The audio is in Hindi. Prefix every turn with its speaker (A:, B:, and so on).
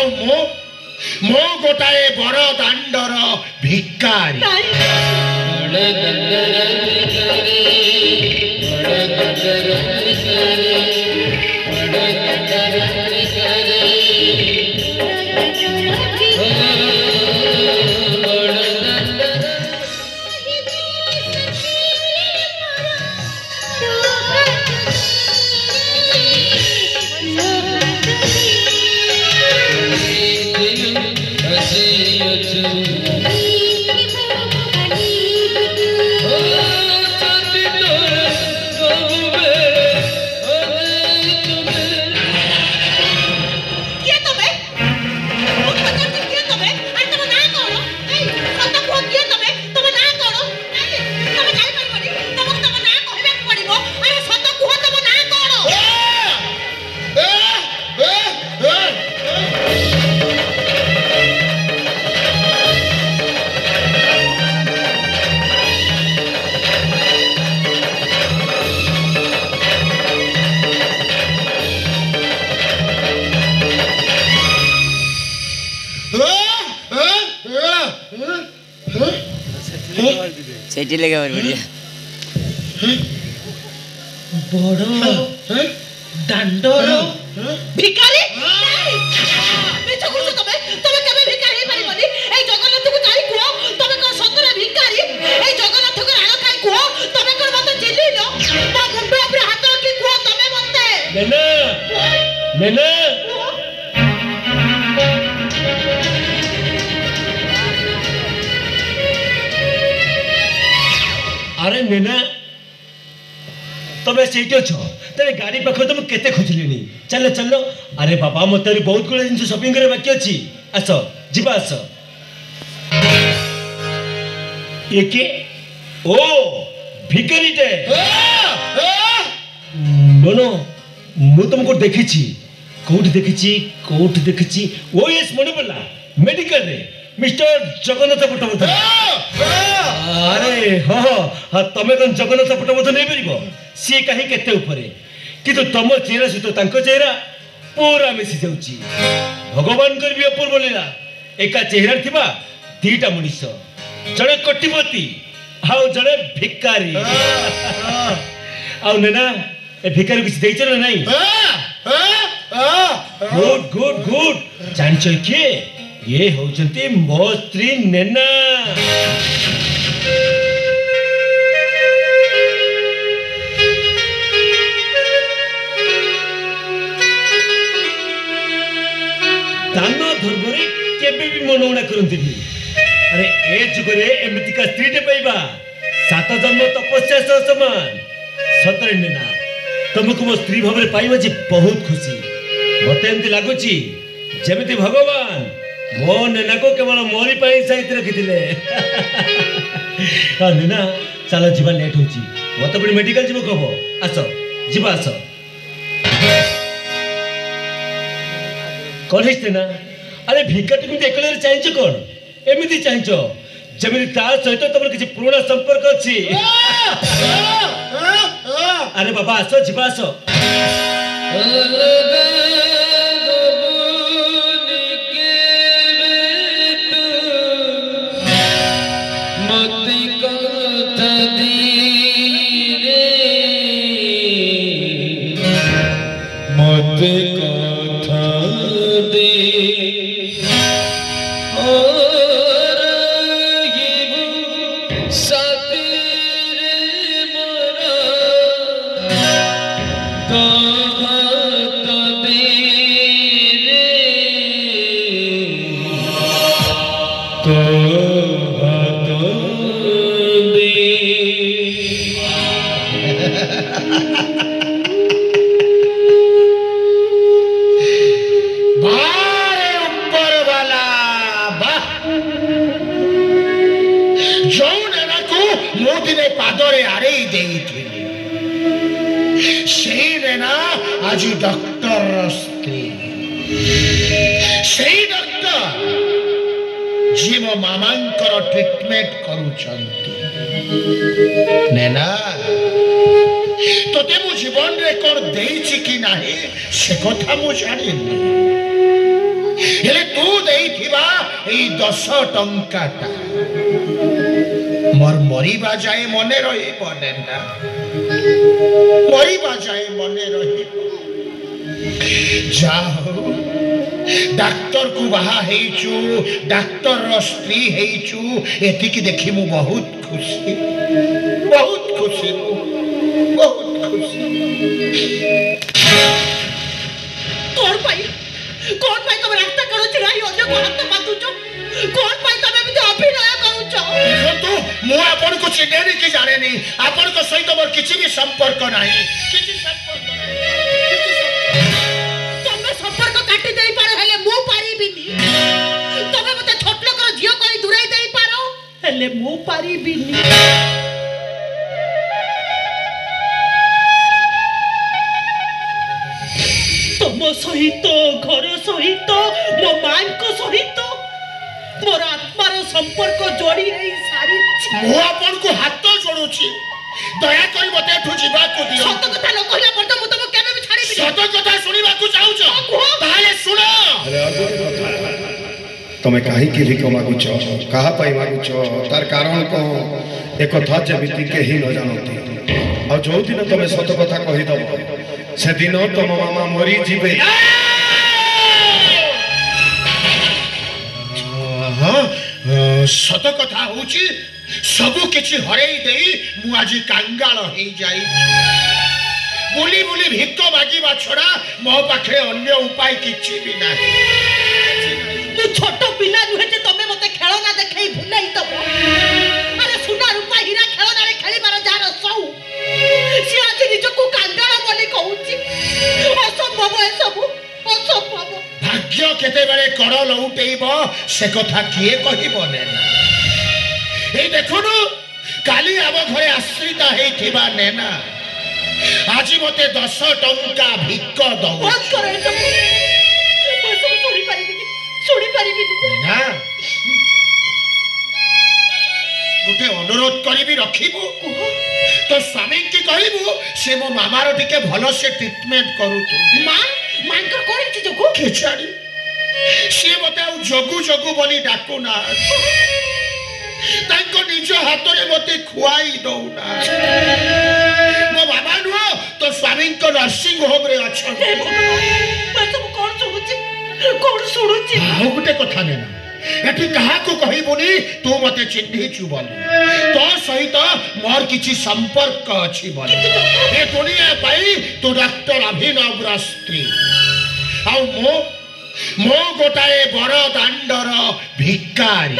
A: मो गोटाए बड़ दांडर भिकारी
B: सेठी लगे और बढ़िया
C: बड़ दांडर भिखारी मिछ कुछ तमे केबे भिखारी पारिबनी ए जगन्नाथ को जाई कुओ तमे को सतरे भिखारी ए जगन्नाथ को राण खाई कुओ तमे को मत चिल्ली लो ता मुंडो ऊपर हाथ रखी कुओ तमे मते
D: नेना अरे नेना तमें सही अच्छ तेरे गाड़ी पाखे तुम केते खोजलिनी चलो चलो अरे बाबा मत बहुत गुड़ा जिन शॉपिंग करे बाकी अच्छी आस जीवा आस ये ओ भिखारीटे नो मु तुमको देखी कौट देखी ओ यस मन पड़ा मेडिकल रे मिस्टर जगन्नाथ पट्टवर्धन अरे हाँ तमें कौन जगन्नाथ पट्टवर्धन नहीं पार सी कहीं केते ऊपर किंतु तुम चेहरा सहित चेहरा पूरा मिसी जाऊँगी भगवान भी अपूर्व लीला एका चेहरा थिबा दीटा मनीष जड़े कोटिपति आउ जड़े भिकारी आउ नेना ए भिकारी किसी देइछ ना नहीं गुड गुड गुड जानछ किए ये होचंती मो स्त्री नेना दान धर्मरे केबे भी मनोना करंतिनी अरे ए जुगरे एमितिका स्त्रीटे पाइबा सात जन्म तपस्या सह समान सतरे नेना तुमको मो स्त्री भाव पाइबा जी बहुत खुशी मते एमती लागुची जेमिति भगवान मो नेना को केवल मोरी पाई सहित रखिथिले हा नेना चलो जीवा लेट होची मते बड़ी मेडिकल जीव कहबो आसो जीवा आसो कॉलेज ना अरे भिका तुम एकले चाहिए कौन एमती चाहिए जमी ता सहित तुम किसी पुराना संपर्क अच्छी अरे बाबा आसो जीवा आसो
A: आज डॉक्टर स्त्री से डॉक्टर जी मो मामांकर ट्रीटमेंट करूछंती नेना तोते मु जीवन रे कोन देइछि कि नाही से कथा मु जानिनी हेले এই 10 টঙ্কাটা মোর মরিবা যায় মনে রহিব না মরিবা যায় মনে রহিব যাও ডাক্তার কু বাহা হেইছু ডাক্তার স্ত্রী হেইছু এতিকি দেখি মু বহুত খুশি বহুত খুশি বহুত খুশি
C: কোন পাই তুমি রাস্তা করছ রাই অন্য হাত পাতুছ কোন পাই তুমি এমনি অভিনয় করছ
A: তো মু আপনকু চিনেনি কি জানেনি আপনক সহিত মোর কিছু বি সম্পর্ক নাই কিছু সম্পর্ক নাই
C: তুমি সম্পর্ক কাটি দেই পারো হেলে মু পারিবিনি তুমি মতে ছোট লোকর ঝিও কই দূরাই দেই পারো হেলে মু পারিবিনি तुम सहित घर सहित मो मां सहित मोर आत्मार संपर्क जोड़ी सारी
A: मु आपन को हाथ जोड़ुची दया करी मते एठु जीवा को दियो
C: सत कथा न कहला पर तो मु तुम केबे भी छाड़ी बिनी
A: सत कथा सुनिबा को चाहू छ ताले सुनो
B: तमे काहे की भिक मागुछ कहा पाई मागुछ तार कारण को एक कथा जेमिति के ही न जानती और जो दिन तमे सत कथा कहि दब से दिन तम मामा मरी जीवे
A: सत कथा होची सबु किछि हरेई देई मु आजि कांगाल हेई जाई बुली बुली भिक मागिबा छडा मो पाखे अन्य उपाय किछि भी नाही
C: तू छोट पिला नुहे जे तमे मते खेलना देखै भुलाई तब अरे सुना रूपा हीरा खेलना रे खेली मार जार सौ सी आज निजको कांगाल बोली कहूची असंभव है सब असंभव
A: भाग्य केते बेले कर लउटेइब से कथा किए कहिब नेना ए देखुनु काली आब घरे आश्रिता हेइथिबा नेना आज मते 10 टंका भिक दउ
C: बस करे सब सुनी परिबिनी
A: ना गोटे अनुरोध करी रखिबु तो स्वामी की कहबु से मो मामार टिके भलो से ट्रीटमेंट करू तू
C: मां मांकर कोन ची जगो
A: केचाड़ी से मते आ जगु जगु बोली डाकू ना तांको निज हाथ रे मते खुआई दउ ना मो बाबा नु तो स्वामी को नर्सिंग होम रे अच्छा
C: हे भगवान मैं सब कोन सुनुची
A: आ गोटे कथा नेना एठी कहा को कहिबुनी तू मते चिन्हिचु बोली तो सहित मोर किछि संपर्क अछि बोली ए दुनिया पाई तू डॉक्टर अभिनव स्त्री आ मो गोटाए बड़ दांडर भिकारी